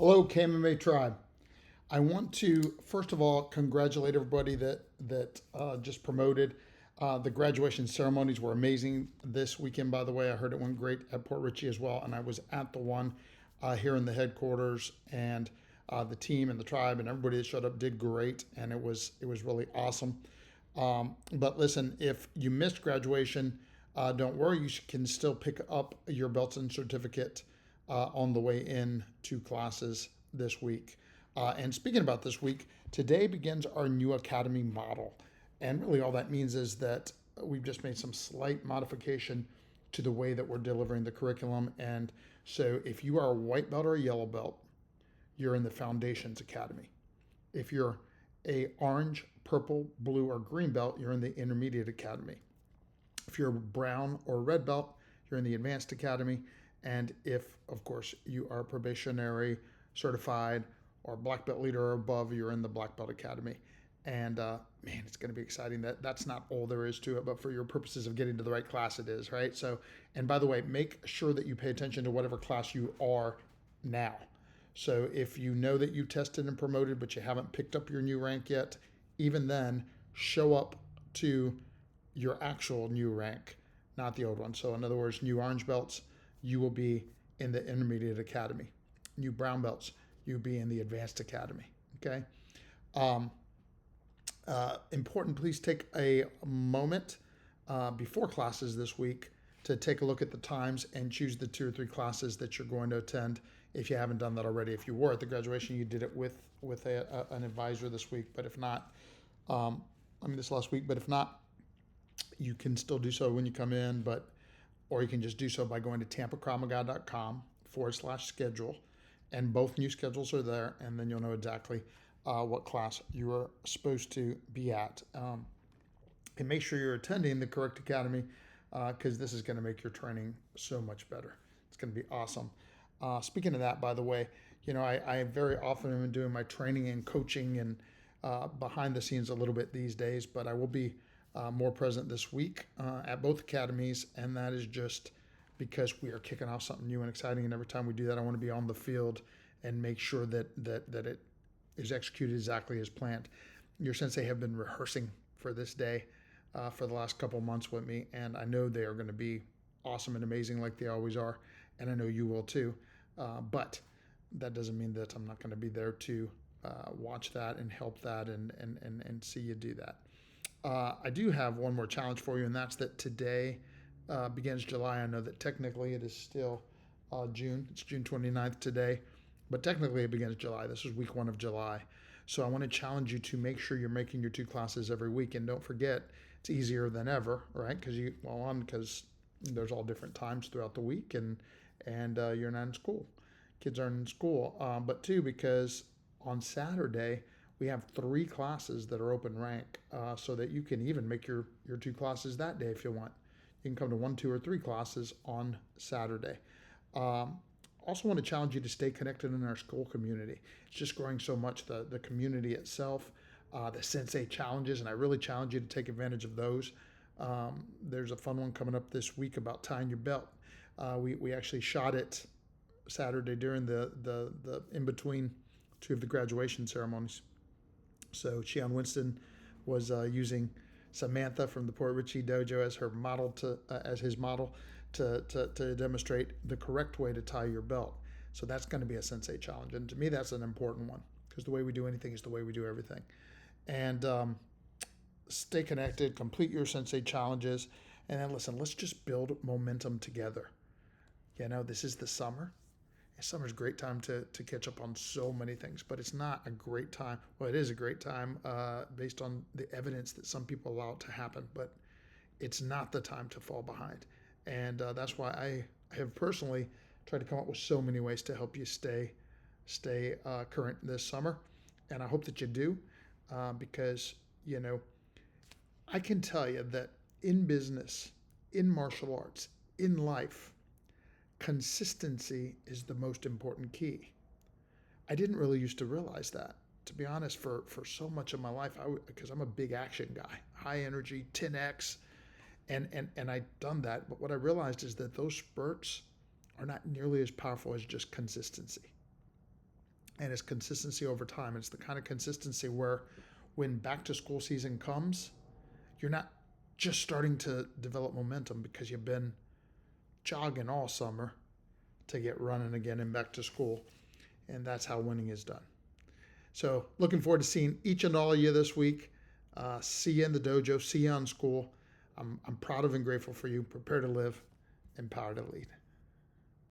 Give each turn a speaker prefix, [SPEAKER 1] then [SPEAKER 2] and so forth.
[SPEAKER 1] Hello, KMMA tribe. I want to first of all congratulate everybody that just promoted. The graduation ceremonies were amazing this weekend. By the way, I heard it went great at Port Richey as well, and I was at the one here in the headquarters, and the team and the tribe and everybody that showed up did great, and it was really awesome. But listen, if you missed graduation, don't worry. Can still pick up your belts and certificate on the way in to classes this week. And speaking about this week, today begins our new academy model. And really, all that means is that we've just made some slight modification to the way that we're delivering the curriculum. And so, if you are a white belt or a yellow belt, you're in the Foundations Academy. If you're a orange, purple, blue, or green belt, you're in the Intermediate Academy. If you're a brown or red belt, you're in the Advanced Academy. And if, of course, you are probationary, certified, or black belt leader or above, you're in the Black Belt Academy. And man, it's going to be exciting. That's not all there is to it, but for your purposes of getting to the right class, it is, right? So, and by the way, make sure that you pay attention to whatever class you are now. So if you know that you tested and promoted, but you haven't picked up your new rank yet, even then, show up to your actual new rank, not the old one. So in other words, new orange belts, you will be in the Intermediate Academy. New brown belts, you'll be in the Advanced Academy. Okay. Um, Important, please take a moment before classes this week to take a look at the times and choose the 2 or 3 classes that you're going to attend if you haven't done that already. If you were at the graduation, you did it with an advisor this week, but if not, this last week, but if not, you can still do so when you come in, or you can just do so by going to tampakrav.com/schedule, and both new schedules are there, and then you'll know exactly what class you are supposed to be at. And make sure you're attending the correct academy because this is going to make your training so much better. It's going to be awesome. Speaking of that, by the way, I very often am doing my training and coaching and behind the scenes a little bit these days, but I will be more present this week at both academies, and that is just because we are kicking off something new and exciting. And every time we do that, I want to be on the field and make sure that it is executed exactly as planned. Your sensei have been rehearsing for this day for the last couple months with me, and I know they are going to be awesome and amazing like they always are, and I know you will too. But that doesn't mean that I'm not going to be there to watch that and help that and see you do that. I do have one more challenge for you, and that's that today begins July. I know that technically it is still June. It's June 29th today, but technically it begins July. This is week 1 of July. So I want to challenge you to make sure you're making your 2 classes every week. And don't forget, it's easier than ever, right? Because there's all different times throughout the week, and you're not in school. Kids aren't in school. But 2, because on Saturday, we have 3 classes that are open rank, so that you can even make your 2 classes that day if you want. You can come to 1, 2, or 3 classes on Saturday. Also want to challenge you to stay connected in our school community. It's just growing so much, the community itself, the Sensei challenges, and I really challenge you to take advantage of those. There's a fun one coming up this week about tying your belt. We actually shot it Saturday during the in between 2 of the graduation ceremonies. So Shion Winston was using Samantha from the Port Richey Dojo as her model as his model to demonstrate the correct way to tie your belt. So that's going to be a sensei challenge, and to me that's an important one because the way we do anything is the way we do everything. And stay connected, complete your sensei challenges, and then listen. Let's just build momentum together. This is the summer. Summer's a great time to catch up on so many things, but it's not a great time. Well, it is a great time based on the evidence that some people allow it to happen, but it's not the time to fall behind. And that's why I have personally tried to come up with so many ways to help you stay current this summer. And I hope that you do because, I can tell you that in business, in martial arts, in life, consistency is the most important key. I didn't really used to realize that, to be honest, for so much of my life, because I'm a big action guy, high energy, 10x, and I'd done that. But what I realized is that those spurts are not nearly as powerful as just consistency. and it's consistency over time. It's the kind of consistency where when back to school season comes, you're not just starting to develop momentum because you've been jogging all summer to get running again and back to school. And that's how winning is done. So looking forward to seeing each and all of you this week. See you in the dojo. See you on school. I'm proud of and grateful for you. Prepare to live, empowered to lead.